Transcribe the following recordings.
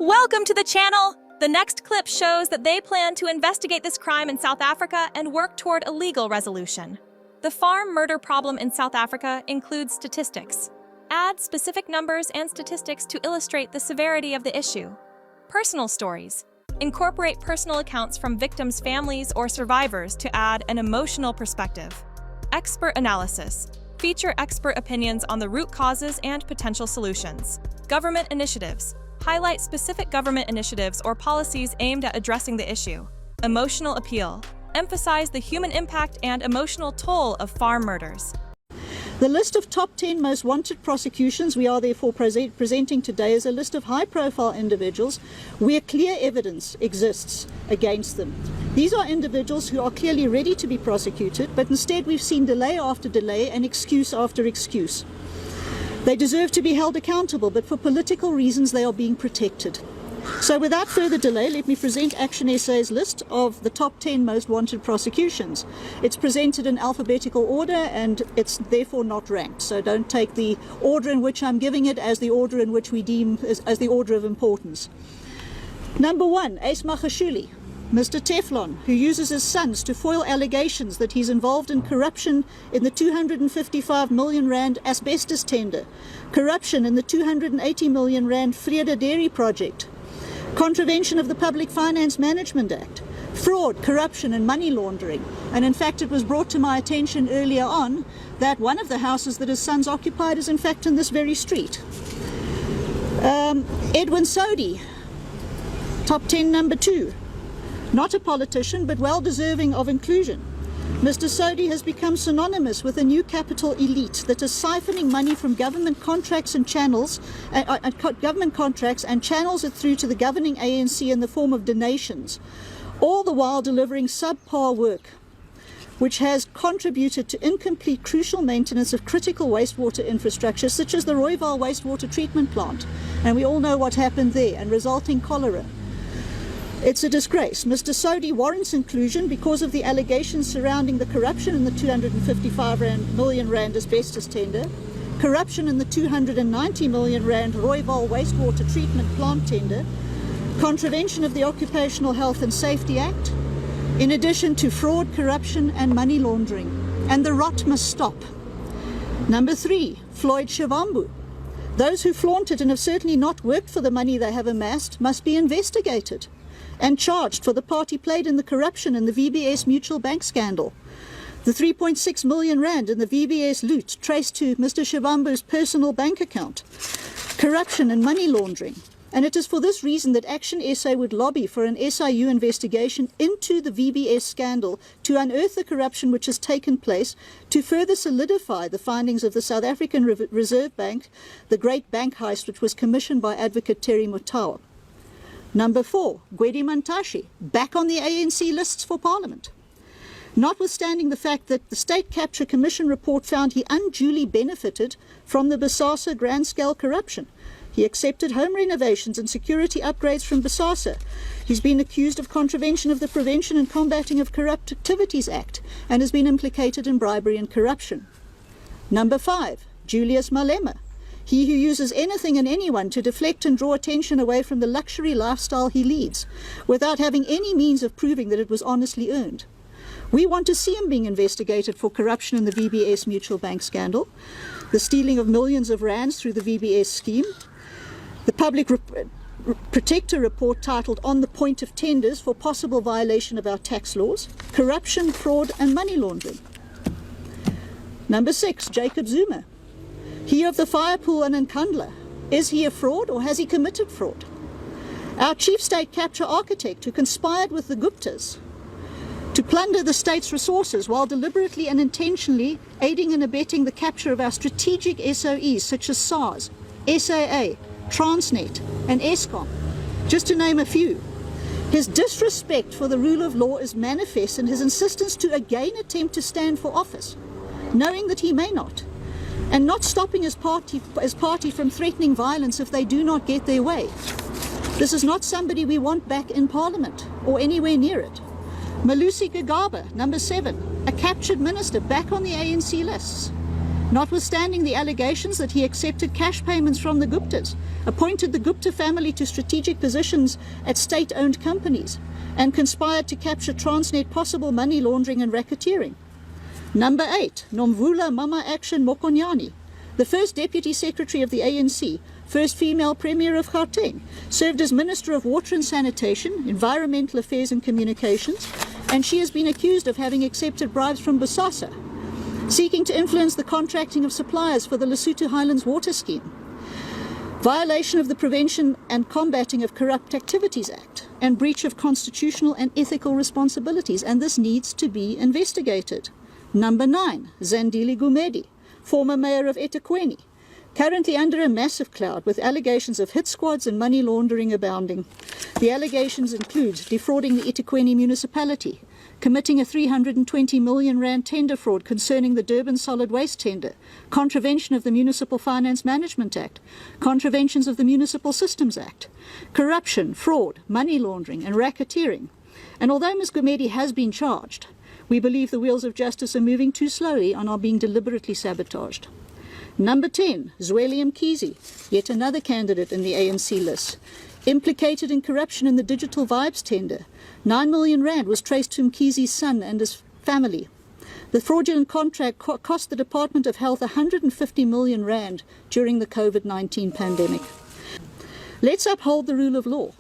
Welcome to the channel! The next clip shows that they plan to investigate this crime in South Africa and work toward a legal resolution. The farm murder problem in South Africa includes statistics. Add specific numbers and statistics to illustrate the severity of the issue. Personal stories. Incorporate personal accounts from victims' families or survivors to add an emotional perspective. Expert analysis. Feature expert opinions on the root causes and potential solutions. Government initiatives. Highlight specific government initiatives or policies aimed at addressing the issue. Emotional appeal. Emphasize the human impact and emotional toll of farm murders. The list of top 10 most wanted prosecutions we are therefore presenting today is a list of high-profile individuals where clear evidence exists against them. These are individuals who are clearly ready to be prosecuted, but instead we've seen delay after delay and excuse after excuse. They deserve to be held accountable, but for political reasons they are being protected. So without further delay, let me present ActionSA's list of the top 10 most wanted prosecutions. It's presented in alphabetical order and it's therefore not ranked. So don't take the order in which I'm giving it as the order in which we deem as the order of importance. Number 1, Ace Magashule, Mr. Teflon, who uses his sons to foil allegations that he's involved in corruption in the 255 million rand asbestos tender, corruption in the 280 million rand Vrede Dairy project, contravention of the Public Finance Management Act, fraud, corruption and money laundering. And in fact it was brought to my attention earlier on that one of the houses that his sons occupied is in fact in this very street. Edwin Sodi, top 10 number 2. Not a politician, but well deserving of inclusion. Mr. Sodi has become synonymous with a new capital elite that is siphoning money from government contracts and channels, and channels it through to the governing ANC in the form of donations, all the while delivering subpar work, which has contributed to incomplete crucial maintenance of critical wastewater infrastructure, such as the Rooiwal wastewater treatment plant. And we all know what happened there, and resulting cholera. It's a disgrace. Mr. Sodi warrants inclusion because of the allegations surrounding the corruption in the 255 million rand asbestos tender, corruption in the 290 million rand Rooiwal wastewater treatment plant tender, contravention of the Occupational Health and Safety Act, in addition to fraud, corruption and money laundering. And the rot must stop. Number 3, Floyd Shivambu. Those who flaunt it and have certainly not worked for the money they have amassed must be investigated and charged for the part he played in the corruption in the VBS Mutual Bank scandal. The 3.6 million rand in the VBS loot traced to Mr. Shivambu's personal bank account. Corruption and money laundering. And it is for this reason that ActionSA would lobby for an SIU investigation into the VBS scandal to unearth the corruption which has taken place, to further solidify the findings of the South African Reserve Bank, the great bank heist which was commissioned by Advocate Julie Lopes. Number 4, Gwedi Mantashe, back on the ANC lists for Parliament. Notwithstanding the fact that the State Capture Commission report found he unduly benefited from the Bosasa grand-scale corruption. He accepted home renovations and security upgrades from Bosasa. He's been accused of contravention of the Prevention and Combating of Corrupt Activities Act and has been implicated in bribery and corruption. Number 5, Julius Malema. He who uses anything and anyone to deflect and draw attention away from the luxury lifestyle he leads, without having any means of proving that it was honestly earned. We want to see him being investigated for corruption in the VBS Mutual Bank scandal, the stealing of millions of rands through the VBS scheme, the Public Protector report titled On the Point of Tenders for possible violation of our tax laws, corruption, fraud and money laundering. Number 6, Jacob Zuma. He of the fire pool and Nkandla. Is he a fraud or has he committed fraud? Our chief state capture architect who conspired with the Guptas to plunder the state's resources while deliberately and intentionally aiding and abetting the capture of our strategic SOEs such as SARS, SAA, Transnet and Eskom, just to name a few. His disrespect for the rule of law is manifest in his insistence to again attempt to stand for office, knowing that he may not, and not stopping his party from threatening violence if they do not get their way. This is not somebody we want back in Parliament or anywhere near it. Malusi Gigaba, number 7, a captured minister back on the ANC lists. Notwithstanding the allegations that he accepted cash payments from the Guptas, appointed the Gupta family to strategic positions at state-owned companies, and conspired to capture Transnet possible money laundering and racketeering. Number 8, Nomvula Mama Action Mokonyane, the first Deputy Secretary of the ANC, first female Premier of Gauteng, served as Minister of Water and Sanitation, Environmental Affairs and Communications, and she has been accused of having accepted bribes from Bosasa, seeking to influence the contracting of suppliers for the Lesotho Highlands Water Scheme, violation of the Prevention and Combating of Corrupt Activities Act, and breach of constitutional and ethical responsibilities, and this needs to be investigated. Number 9, Zandile Gumede, former mayor of eThekwini, currently under a massive cloud with allegations of hit squads and money laundering abounding. The allegations include defrauding the eThekwini Municipality, committing a 320 million rand tender fraud concerning the Durban solid waste tender, contravention of the Municipal Finance Management Act, contraventions of the Municipal Systems Act, corruption, fraud, money laundering and racketeering. And although Ms. Gumede has been charged, we believe the wheels of justice are moving too slowly and are being deliberately sabotaged. Number 10, Zweli Mkhize, yet another candidate in the ANC list, implicated in corruption in the Digital Vibes tender. 9 million rand was traced to Mkhize's son and his family. The fraudulent contract cost the Department of Health 150 million rand during the COVID-19 pandemic. Let's uphold the rule of law.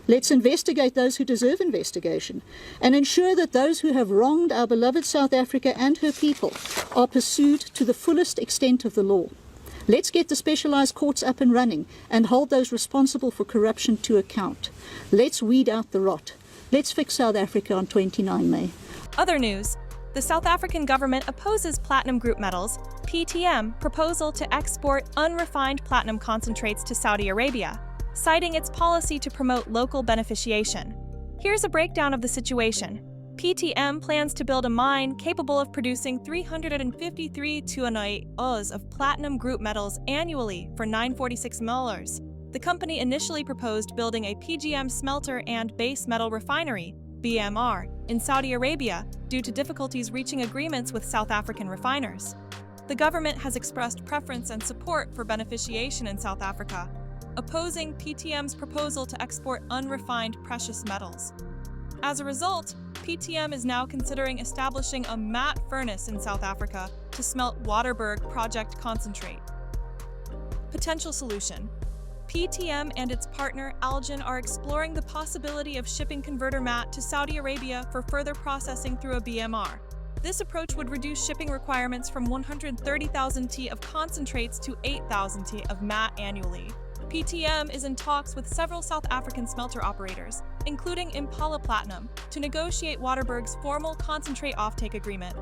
Let's investigate those who deserve investigation and ensure that those who have wronged our beloved South Africa and her people are pursued to the fullest extent of the law. Let's get the specialized courts up and running and hold those responsible for corruption to account. Let's weed out the rot. Let's fix South Africa on 29 May. Other news. The South African government opposes platinum group metals, PTM, proposal to export unrefined platinum concentrates to Saudi Arabia, citing its policy to promote local beneficiation. Here's a breakdown of the situation. PTM plans to build a mine capable of producing 353 tonnes of platinum group metals annually for $946 million. The company initially proposed building a PGM smelter and base metal refinery, BMR, in Saudi Arabia due to difficulties reaching agreements with South African refiners. The government has expressed preference and support for beneficiation in South Africa, opposing PTM's proposal to export unrefined precious metals. As a result, PTM is now considering establishing a matte furnace in South Africa to smelt Waterberg project concentrate. Potential solution. PTM and its partner Algen are exploring the possibility of shipping converter matte to Saudi Arabia for further processing through a BMR. This approach would reduce shipping requirements from 130,000 t of concentrates to 8,000 t of matte annually. PTM is in talks with several South African smelter operators, including Impala Platinum, to negotiate Waterberg's formal concentrate offtake agreement.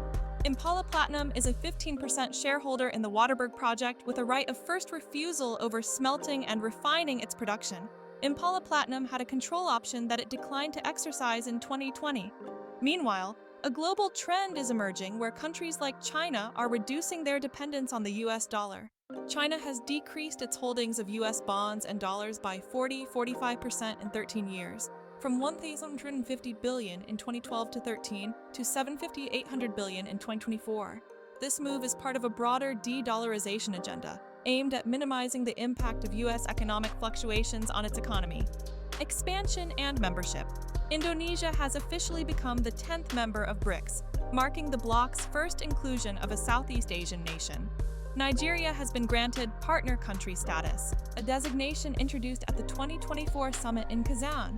Impala Platinum is a 15% shareholder in the Waterberg project with a right of first refusal over smelting and refining its production. Impala Platinum had a control option that it declined to exercise in 2020. Meanwhile, a global trend is emerging where countries like China are reducing their dependence on the US dollar. China has decreased its holdings of US bonds and dollars by 45% in 13 years, from $1,150 billion in 2012 to 13 to $750-800 billion in 2024. This move is part of a broader de-dollarization agenda, aimed at minimizing the impact of US economic fluctuations on its economy. Expansion and membership. Indonesia has officially become the 10th member of Brics, marking the bloc's first inclusion of a Southeast Asian nation. Nigeria has been granted partner country status, a designation introduced at the 2024 summit in Kazan.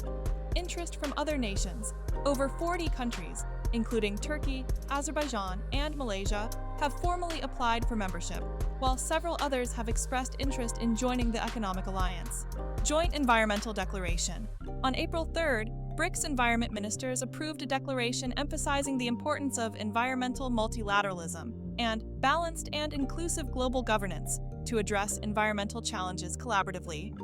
Interest from other nations. Over 40 countries, including Turkey, Azerbaijan, and Malaysia, have formally applied for membership, while several others have expressed interest in joining the economic alliance. Joint Environmental Declaration. On April 3rd, Brics environment ministers approved a declaration emphasizing the importance of environmental multilateralism and balanced and inclusive global governance to address environmental challenges collaboratively.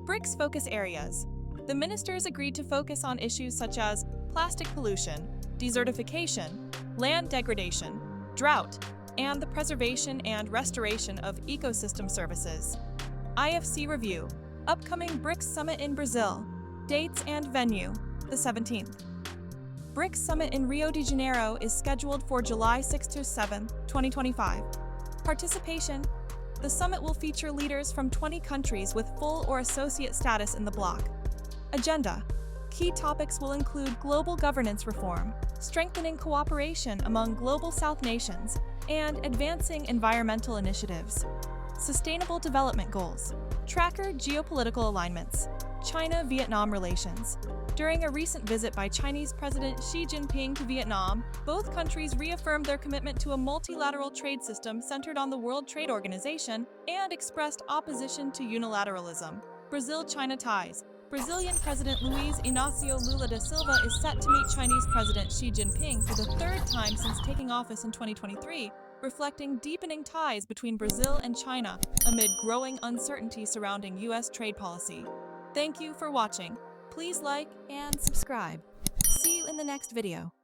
Brics focus areas. The ministers agreed to focus on issues such as plastic pollution, desertification, land degradation, drought, and the preservation and restoration of ecosystem services. IFC Review. Upcoming Brics Summit in Brazil. Dates and venue. The 17th. Brics Summit in Rio de Janeiro is scheduled for July 6 to 7, 2025. Participation. The summit will feature leaders from 20 countries with full or associate status in the bloc. Agenda. Key topics will include global governance reform, strengthening cooperation among global South nations, and advancing environmental initiatives. Sustainable development goals. Tracker geopolitical alignments. China-Vietnam relations. During a recent visit by Chinese President Xi Jinping to Vietnam, both countries reaffirmed their commitment to a multilateral trade system centered on the World Trade Organization and expressed opposition to unilateralism. Brazil-China ties. Brazilian President Luiz Inácio Lula da Silva is set to meet Chinese President Xi Jinping for the third time since taking office in 2023, reflecting deepening ties between Brazil and China amid growing uncertainty surrounding U.S. trade policy. Thank you for watching. Please like and subscribe. See you in the next video.